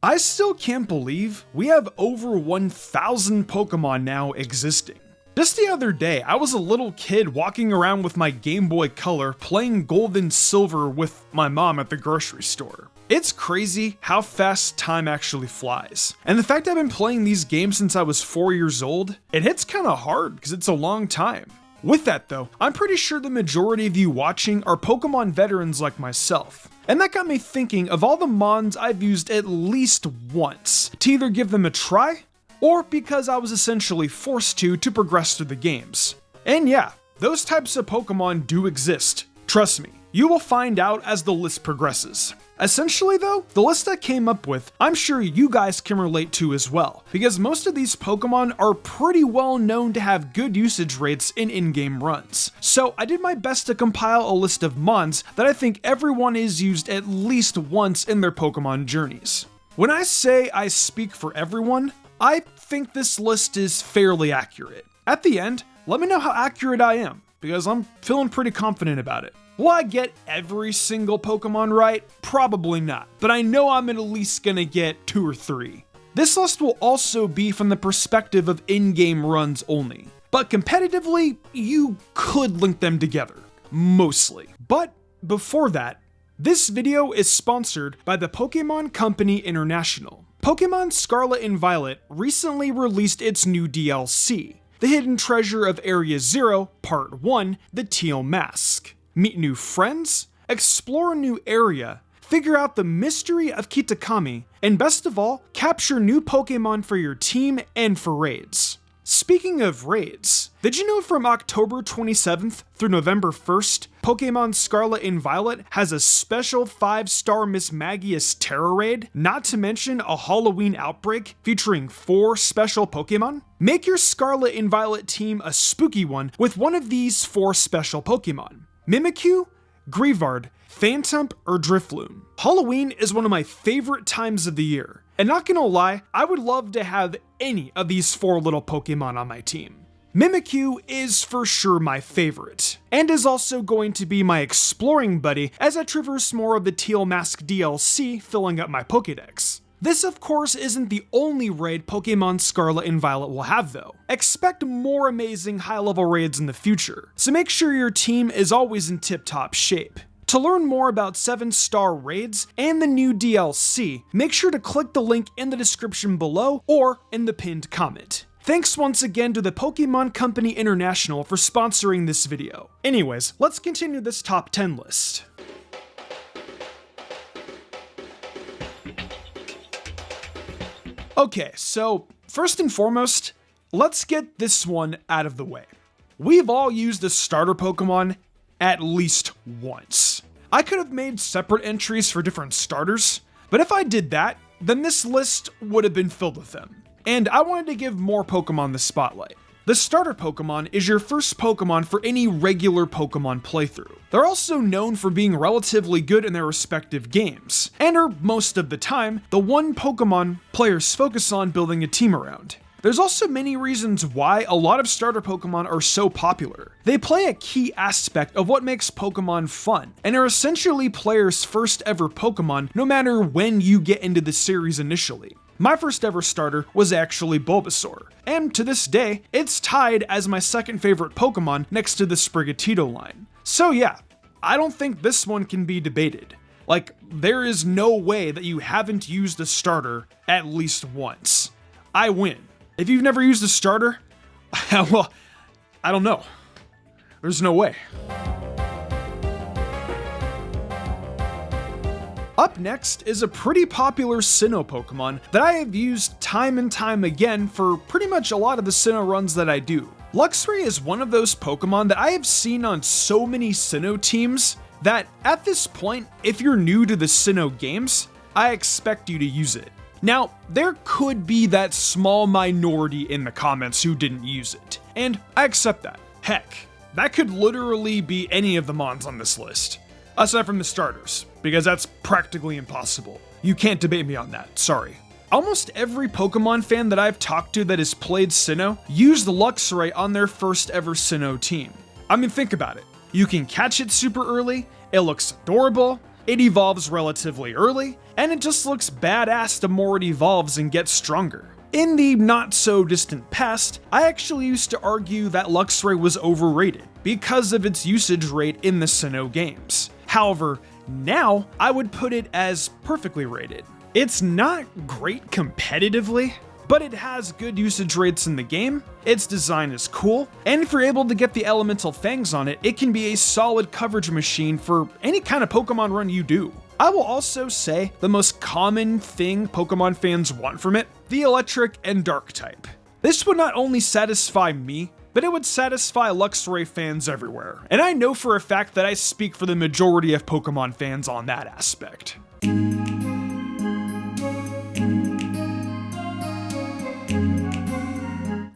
I still can't believe we have over 1,000 Pokemon now existing. Just the other day, I was a little kid walking around with my Game Boy Color playing Gold and Silver with my mom at the grocery store. It's crazy how fast time actually flies. And the fact I've been playing these games since I was 4 years old, it hits kinda hard because it's a long time. With that though, I'm pretty sure the majority of you watching are Pokemon veterans like myself. And that got me thinking of all the mons I've used at least once, to either give them a try, or because I was essentially forced to progress through the games. And yeah, those types of Pokemon do exist. Trust me, you will find out as the list progresses. Essentially though, the list I came up with, I'm sure you guys can relate to as well, because most of these Pokemon are pretty well known to have good usage rates in in-game runs. So I did my best to compile a list of mons that I think everyone has used at least once in their Pokemon journeys. When I say I speak for everyone, I think this list is fairly accurate. At the end, let me know how accurate I am, because I'm feeling pretty confident about it. Will I get every single Pokemon right? Probably not, but I know I'm at least gonna get 2 or 3. This list will also be from the perspective of in-game runs only, but competitively, you could link them together, mostly. But before that, this video is sponsored by the Pokemon Company International. Pokemon Scarlet and Violet recently released its new DLC, The Hidden Treasure of Area Zero, Part 1, The Teal Mask. Meet new friends, explore a new area, figure out the mystery of Kitakami, and best of all, capture new Pokemon for your team and for raids. Speaking of raids, did you know from October 27th through November 1st, Pokemon Scarlet and Violet has a special 5-star Miss Magius Terror Raid, not to mention a Halloween outbreak featuring 4 special Pokemon? Make your Scarlet and Violet team a spooky one with one of these 4 special Pokemon: Mimikyu, Greavard, Phantump, or Drifloon. Halloween is one of my favorite times of the year, and not gonna lie, I would love to have any of these 4 little Pokemon on my team. Mimikyu is for sure my favorite, and is also going to be my exploring buddy as I traverse more of the Teal Mask DLC, filling up my Pokédex. This of course isn't the only raid Pokemon Scarlet and Violet will have though. Expect more amazing high-level raids in the future, so make sure your team is always in tip-top shape. To learn more about 7-star raids and the new DLC, make sure to click the link in the description below or in the pinned comment. Thanks once again to the Pokemon Company International for sponsoring this video. Anyways, let's continue this top 10 list. Okay, so first and foremost, let's get this one out of the way. We've all used a starter Pokemon at least once. I could have made separate entries for different starters, but if I did that, then this list would have been filled with them. And I wanted to give more Pokemon the spotlight. The starter Pokemon is your first Pokemon for any regular Pokemon playthrough. They're also known for being relatively good in their respective games, and are most of the time the one Pokemon players focus on building a team around. There's also many reasons why a lot of starter Pokemon are so popular. They play a key aspect of what makes Pokemon fun, and are essentially players' first ever Pokemon no matter when you get into the series initially. My first ever starter was actually Bulbasaur, and to this day, it's tied as my second favorite Pokemon next to the Sprigatito line. So yeah, I don't think this one can be debated. Like, there is no way that you haven't used a starter at least once. I win. If you've never used a starter, well, I don't know. There's no way. Up next is a pretty popular Sinnoh Pokemon that I have used time and time again for pretty much a lot of the Sinnoh runs that I do. Luxray is one of those Pokemon that I have seen on so many Sinnoh teams that at this point, if you're new to the Sinnoh games, I expect you to use it. Now, there could be that small minority in the comments who didn't use it, and I accept that. Heck, that could literally be any of the mons on this list. Aside from the starters, because that's practically impossible. You can't debate me on that, sorry. Almost every Pokemon fan that I've talked to that has played Sinnoh used Luxray on their first ever Sinnoh team. I mean, think about it. You can catch it super early, it looks adorable, It evolves relatively early, and it just looks badass the more it evolves and gets stronger. In the not so distant past, I actually used to argue that Luxray was overrated because of its usage rate in the Sinnoh games. However, now I would put it as perfectly rated. It's not great competitively, but it has good usage rates in the game, its design is cool, and if you're able to get the elemental fangs on it, it can be a solid coverage machine for any kind of Pokemon run you do. I will also say the most common thing Pokemon fans want from it, the electric and dark type. This would not only satisfy me, but it would satisfy Luxray fans everywhere, and I know for a fact that I speak for the majority of Pokemon fans on that aspect.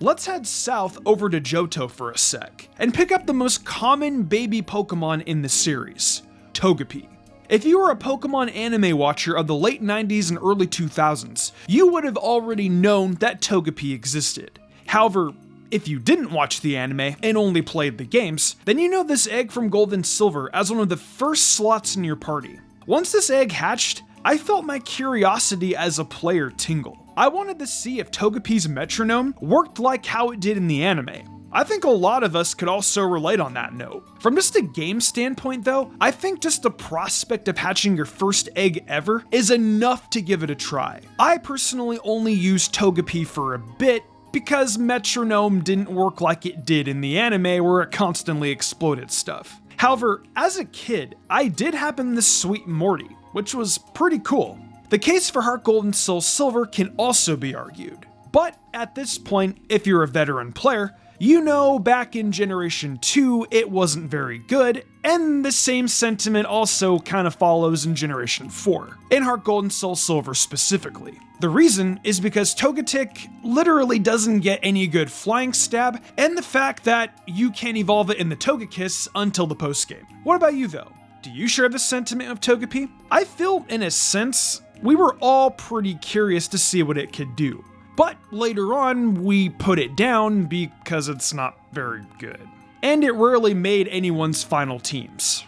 Let's head south over to Johto for a sec, and pick up the most common baby Pokemon in the series, Togepi. If you were a Pokemon anime watcher of the late 90s and early 2000s, you would have already known that Togepi existed. However, if you didn't watch the anime and only played the games, then you know this egg from Gold and Silver as one of the first slots in your party. Once this egg hatched, I felt my curiosity as a player tingle. I wanted to see if Togepi's metronome worked like how it did in the anime. I think a lot of us could also relate on that note. From just a game standpoint though, I think just the prospect of hatching your first egg ever is enough to give it a try. I personally only used Togepi for a bit because metronome didn't work like it did in the anime where it constantly exploded stuff. However, as a kid, I did happen this Sweet Morty, which was pretty cool. The case for Heart Gold and Soul Silver can also be argued. But at this point, if you're a veteran player, you know back in Generation 2 it wasn't very good, and the same sentiment also kind of follows in Generation 4, in Heart Gold and Soul Silver specifically. The reason is because Togetic literally doesn't get any good flying stab, and the fact that you can't evolve it in the Togekiss until the postgame. What about you though? Do you share the sentiment of Togepi? I feel, in a sense, we were all pretty curious to see what it could do. But later on, we put it down because it's not very good. And it rarely made anyone's final teams.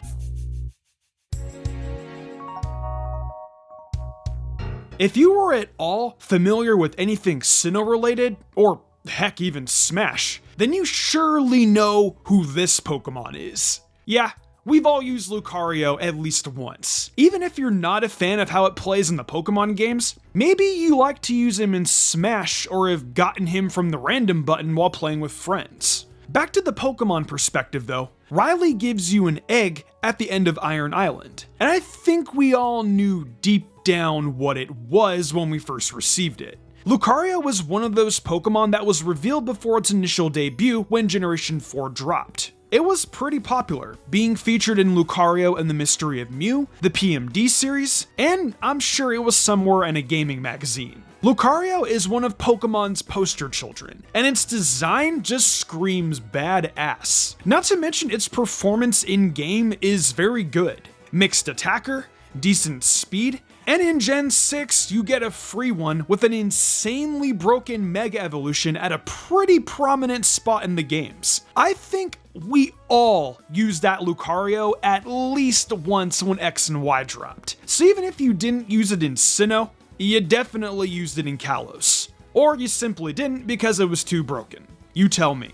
If you were at all familiar with anything Sinnoh related, or heck even Smash, then you surely know who this Pokemon is. Yeah, we've all used Lucario at least once. Even if you're not a fan of how it plays in the Pokemon games, maybe you like to use him in Smash or have gotten him from the random button while playing with friends. Back to the Pokemon perspective though, Riley gives you an egg at the end of Iron Island, and I think we all knew deep down what it was when we first received it. Lucario was one of those Pokemon that was revealed before its initial debut when Generation 4 dropped. It was pretty popular, being featured in Lucario and the Mystery of Mew, the PMD series, and I'm sure it was somewhere in a gaming magazine. Lucario is one of Pokemon's poster children, and its design just screams badass. Not to mention its performance in-game is very good. Mixed attacker, decent speed, and in Gen 6 you get a free one with an insanely broken Mega Evolution at a pretty prominent spot in the games. I think we all used that Lucario at least once when X and Y dropped. So even if you didn't use it in Sinnoh, you definitely used it in Kalos. Or you simply didn't because it was too broken. You tell me.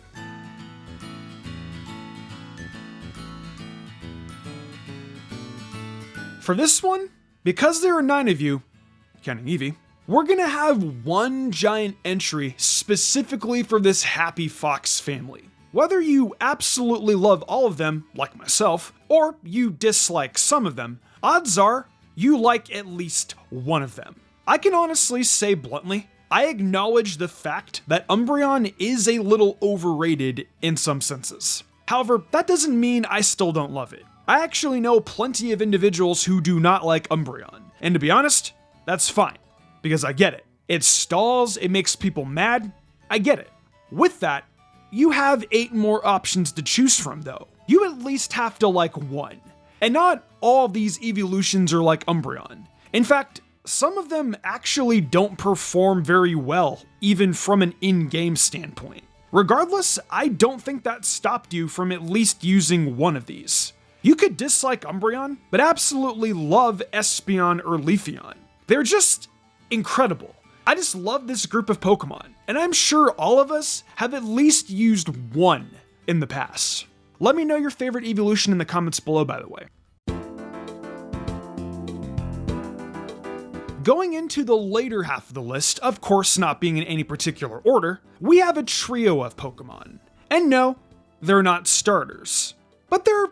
For this one, because there are 9 of you, counting Eevee, we're gonna have one giant entry specifically for this happy fox family. Whether you absolutely love all of them, like myself, or you dislike some of them, odds are you like at least one of them. I can honestly say bluntly, I acknowledge the fact that Umbreon is a little overrated in some senses. However, that doesn't mean I still don't love it. I actually know plenty of individuals who do not like Umbreon, and to be honest, that's fine, because I get it. It stalls, it makes people mad, I get it. With that, you have 8 more options to choose from though. You at least have to like one. And not all these evolutions are like Umbreon. In fact, some of them actually don't perform very well, even from an in-game standpoint. Regardless, I don't think that stopped you from at least using one of these. You could dislike Umbreon, but absolutely love Espeon or Leafeon. They're just incredible. I just love this group of Pokemon, and I'm sure all of us have at least used one in the past. Let me know your favorite evolution in the comments below, by the way. Going into the later half of the list, of course not being in any particular order, we have a trio of Pokemon. And no, they're not starters, but they're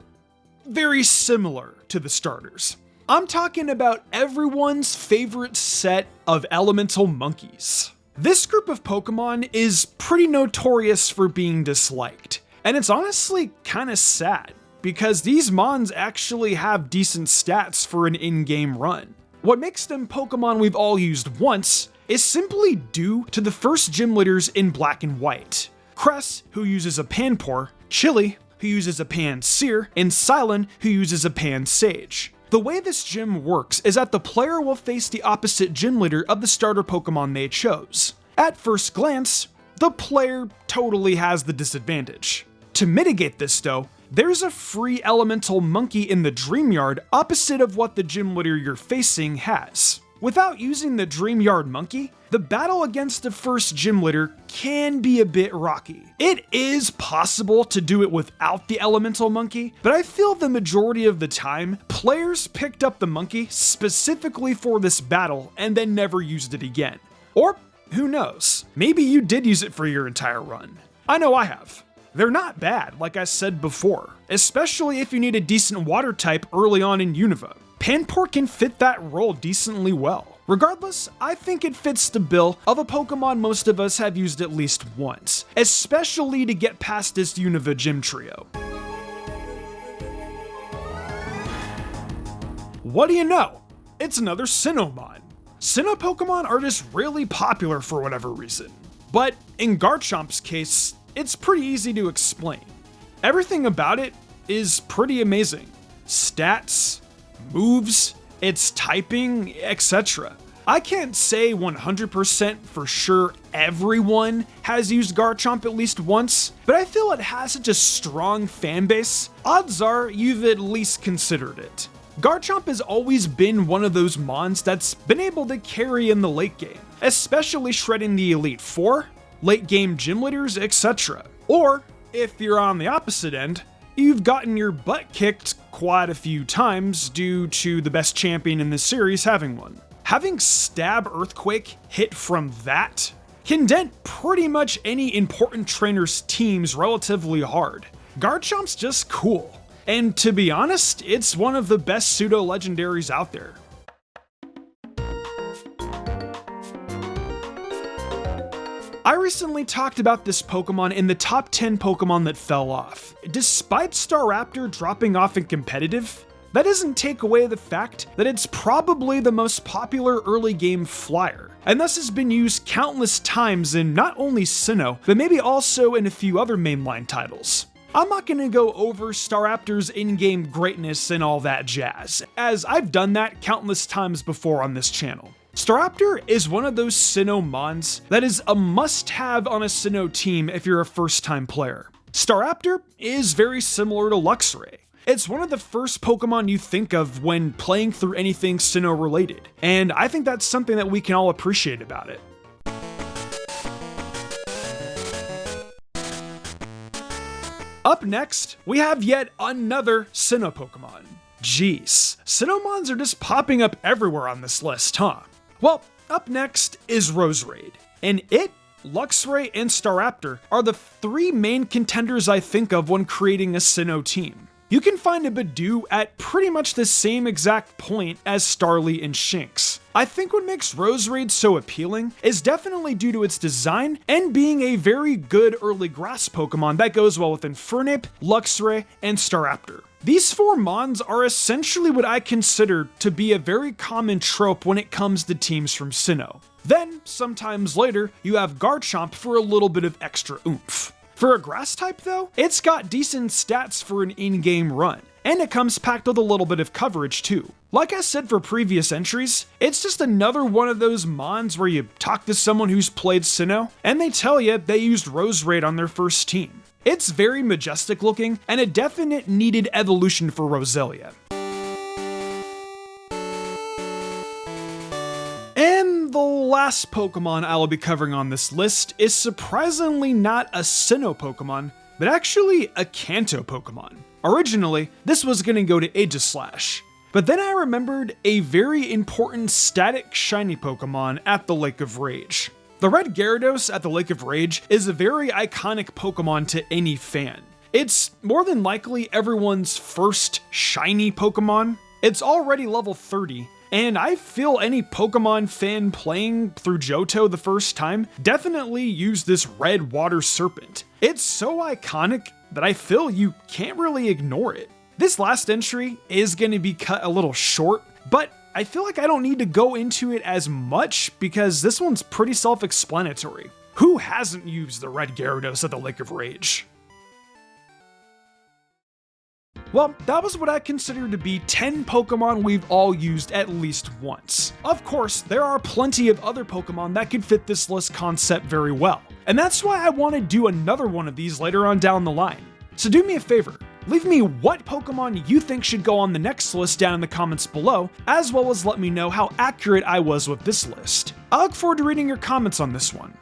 very similar to the starters. I'm talking about everyone's favorite set of elemental monkeys. This group of Pokemon is pretty notorious for being disliked, and it's honestly kinda sad, because these mons actually have decent stats for an in-game run. What makes them Pokemon we've all used once is simply due to the first gym leaders in Black and White. Cress, who uses a Panpour, Chili, who uses a Pansear, and Silent, who uses a Pansage. The way this gym works is that the player will face the opposite gym leader of the starter Pokemon they chose. At first glance, the player totally has the disadvantage. To mitigate this though, there's a free elemental monkey in the Dream Yard opposite of what the gym leader you're facing has. Without using the Dream Yard monkey, the battle against the first gym leader can be a bit rocky. It is possible to do it without the elemental monkey, but I feel the majority of the time, players picked up the monkey specifically for this battle and then never used it again. Or, who knows, maybe you did use it for your entire run. I know I have. They're not bad, like I said before, especially if you need a decent water type early on in Unova. Panpour can fit that role decently well. Regardless, I think it fits the bill of a Pokemon most of us have used at least once, especially to get past this Unova gym trio. What do you know? It's another Sinnohmon. Sinnoh Pokemon are just really popular for whatever reason. But in Garchomp's case, it's pretty easy to explain. Everything about it is pretty amazing. Stats, moves, its typing, etc. I can't say 100% for sure everyone has used Garchomp at least once, but I feel it has such a strong fan base, odds are you've at least considered it. Garchomp has always been one of those mons that's been able to carry in the late game, especially shredding the Elite Four, late game gym leaders, etc. Or, if you're on the opposite end, you've gotten your butt kicked quite a few times due to the best champion in this series having one. Having Stab Earthquake hit from that can dent pretty much any important trainer's teams relatively hard. Garchomp's just cool, and to be honest, it's one of the best pseudo-legendaries out there. I recently talked about this Pokemon in the top 10 Pokemon that fell off. Despite Staraptor dropping off in competitive, that doesn't take away the fact that it's probably the most popular early game flyer, and thus has been used countless times in not only Sinnoh, but maybe also in a few other mainline titles. I'm not going to go over Staraptor's in-game greatness and all that jazz, as I've done that countless times before on this channel. Staraptor is one of those Sinnoh mons that is a must-have on a Sinnoh team if you're a first-time player. Staraptor is very similar to Luxray. It's one of the first Pokemon you think of when playing through anything Sinnoh related, and I think that's something that we can all appreciate about it. Up next, we have yet another Sinnoh Pokemon. Jeez, Sinnohmons are just popping up everywhere on this list, huh? Well, up next is Roserade, and it, Luxray, and Staraptor are the three main contenders I think of when creating a Sinnoh team. You can find a Badoo at pretty much the same exact point as Starly and Shinx. I think what makes Roserade so appealing is definitely due to its design and being a very good early grass Pokemon that goes well with Infernape, Luxray, and Staraptor. These four mons are essentially what I consider to be a very common trope when it comes to teams from Sinnoh. Then, sometimes later, you have Garchomp for a little bit of extra oomph. For a grass type though, it's got decent stats for an in-game run, and it comes packed with a little bit of coverage too. Like I said for previous entries, it's just another one of those mons where you talk to someone who's played Sinnoh, and they tell you they used Roserade on their first team. It's very majestic looking and a definite needed evolution for Roselia. And the last Pokemon I will be covering on this list is surprisingly not a Sinnoh Pokemon, but actually a Kanto Pokemon. Originally, this was going to go to Aegislash, but then I remembered a very important static shiny Pokemon at the Lake of Rage. The red Gyarados at the Lake of Rage is a very iconic Pokemon to any fan. It's more than likely everyone's first shiny Pokemon. It's already level 30, and I feel any Pokemon fan playing through Johto the first time definitely used this red water serpent. It's so iconic that I feel you can't really ignore it. This last entry is going to be cut a little short, but I feel like I don't need to go into it as much because this one's pretty self-explanatory. Who hasn't used the red Gyarados at the Lake of Rage? Well, that was what I consider to be 10 Pokemon we've all used at least once. Of course, there are plenty of other Pokemon that could fit this list concept very well, and that's why I want to do another one of these later on down the line. So do me a favor, leave me what Pokemon you think should go on the next list down in the comments below, as well as let me know how accurate I was with this list. I look forward to reading your comments on this one.